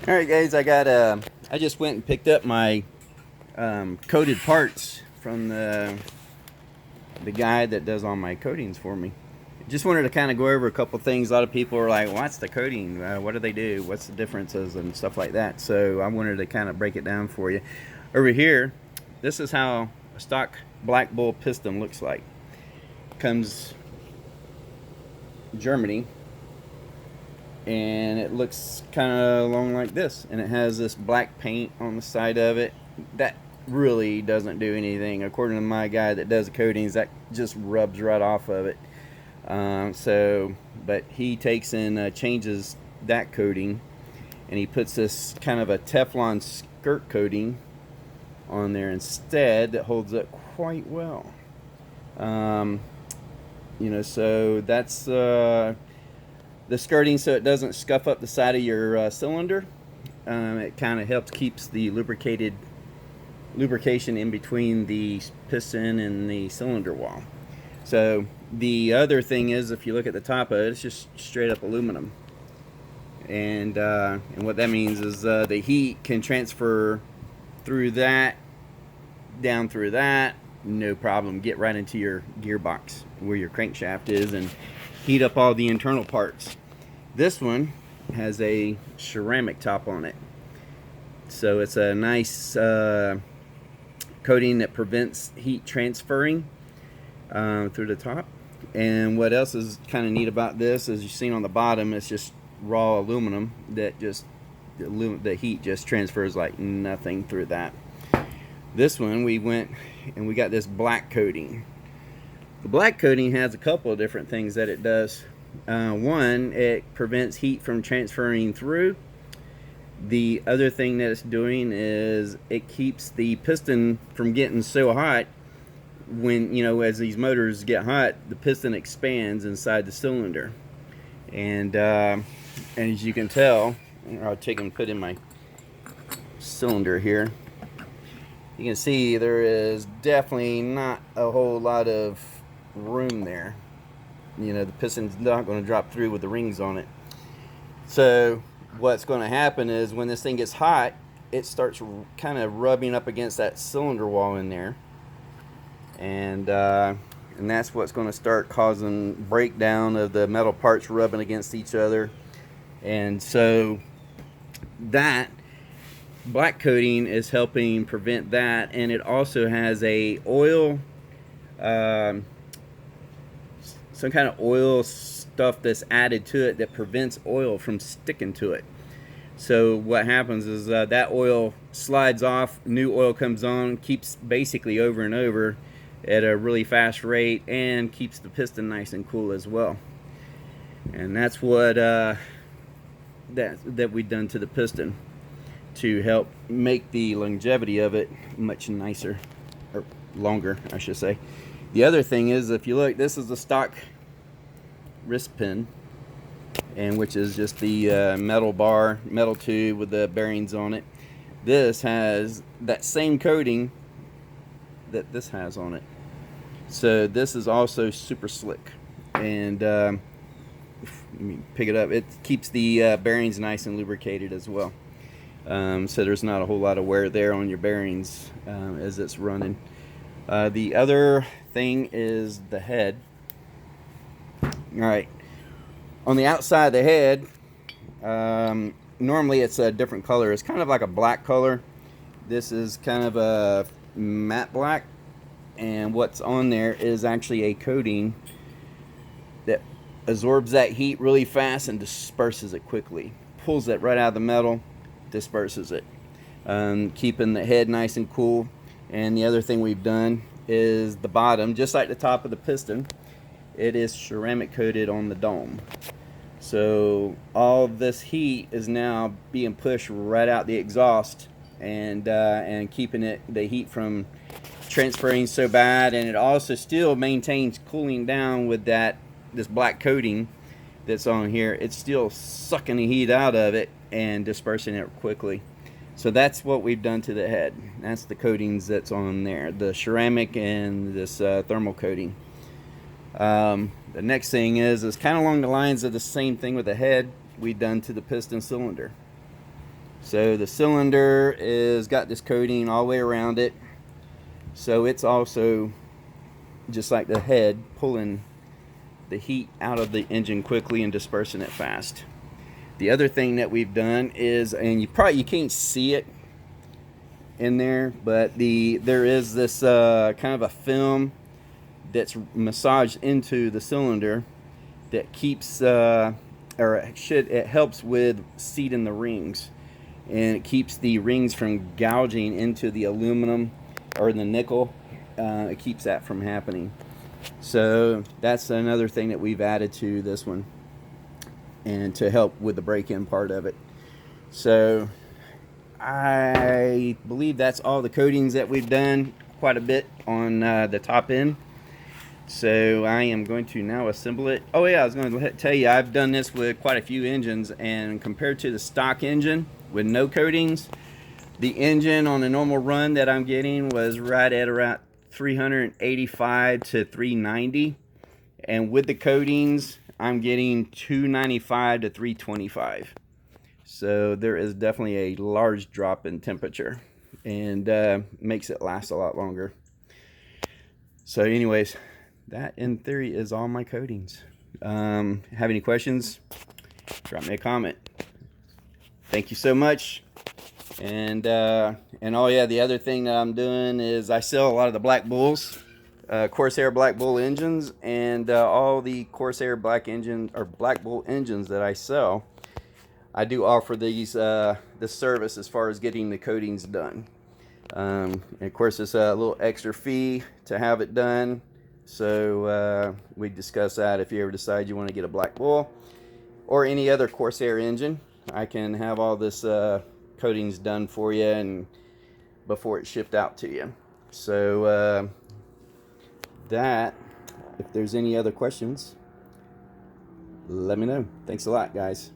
All right, guys, I just went and picked up my coated parts from the guy that does all my coatings for me. Just wanted to kind of go over a couple things. A lot of people are like, "What's the coating? What do they do? What's the differences and stuff like that?" So I wanted to kind of break it down for you. Over here, this is how a stock Blackball piston looks like. Comes Germany, and it looks kind of along like this, and it has this black paint on the side of it that really doesn't do anything according to my guy that does the coatings. That just rubs right off of it. But he takes and changes that coating, and he puts this kind of a Teflon skirt coating on there instead that holds up quite well. um, so that's the skirting, so it doesn't scuff up the side of your cylinder. It kind of helps keeps the lubrication in between the piston and the cylinder wall. So the other thing is, if you look at the top of it, it's just straight up aluminum, and what that means is the heat can transfer through that, down through that, no problem. Get right into your gearbox where your crankshaft is and heat up all the internal parts. This one has a ceramic top on it, so it's a nice coating that prevents heat transferring through the top. And what else is kind of neat about this, as you've seen on the bottom, it's just raw aluminum that just the heat just transfers like nothing through that. This one, we went and we got this black coating. The black coating has a couple of different things that it does. One, it prevents heat from transferring through. The other thing that it's doing is it keeps the piston from getting so hot. When, as these motors get hot, the piston expands inside the cylinder. And as you can tell, I'll take and put in my cylinder here. You can see there is definitely not a whole lot of room there. The piston's not going to drop through with the rings on it. So what's going to happen is when this thing gets hot, it starts kind of rubbing up against that cylinder wall in there, and that's what's going to start causing breakdown of the metal parts rubbing against each other. And so that black coating is helping prevent that, and it also has a oil, some kind of oil stuff that's added to it that prevents oil from sticking to it. So what happens is that oil slides off, new oil comes on, keeps basically over and over at a really fast rate, and keeps the piston nice and cool as well. And that's what that we've done to the piston to help make the longevity of it much nicer, or longer, I should say. The other thing is, if you look, this is the stock wrist pin, and which is just the metal tube with the bearings on it. This has that same coating that this has on it. So this is also super slick, and let me pick it up. It keeps the bearings nice and lubricated as well. So there's not a whole lot of wear there on your bearings as it's running. The other thing is the head. Alright, on the outside of the head, normally it's a different color. It's kind of like a black color. This is kind of a matte black, and what's on there is actually a coating that absorbs that heat really fast and disperses it quickly. Pulls it right out of the metal, disperses it, keeping the head nice and cool. And the other thing we've done is the bottom, just like the top of the piston, it is ceramic coated on the dome. So all this heat is now being pushed right out the exhaust, and keeping the heat from transferring so bad. And it also still maintains cooling down with this black coating that's on here. It's still sucking the heat out of it and dispersing it quickly. So that's what we've done to the head. That's the coatings that's on there, the ceramic and this thermal coating. The next thing is kind of along the lines of the same thing with the head we've done to the piston cylinder. So the cylinder is got this coating all the way around it. So it's also just like the head, pulling the heat out of the engine quickly and dispersing it fast. The other thing that we've done is, and you can't see it in there, but there is this kind of a film that's massaged into the cylinder that keeps it helps with seating the rings, and it keeps the rings from gouging into the aluminum or the nickel. It keeps that from happening. So that's another thing that we've added to this one, and to help with the break-in part of it. So I believe that's all the coatings that we've done, quite a bit on the top end. So I am going to now assemble it. Oh yeah, I was going to tell you, I've done this with quite a few engines, and compared to the stock engine with no coatings, the engine on a normal run that I'm getting was right at around 385 to 390, and with the coatings I'm getting 295 to 325. So there is definitely a large drop in temperature, and makes it last a lot longer. So anyways, that in theory is all my coatings. Have any questions? Drop me a comment. Thank you so much. And oh yeah, the other thing that I'm doing is I sell a lot of the Black Bulls, Corsair Black Bull engines, and all the Corsair Black Bull engines that I sell, I do offer these this service as far as getting the coatings done. And of course, it's a little extra fee to have it done. So we discuss that. If you ever decide you want to get a Black Bull or any other Corsair engine, I can have all this coatings done for you and before it's shipped out to you. So if there's any other questions, let me know. Thanks a lot, guys.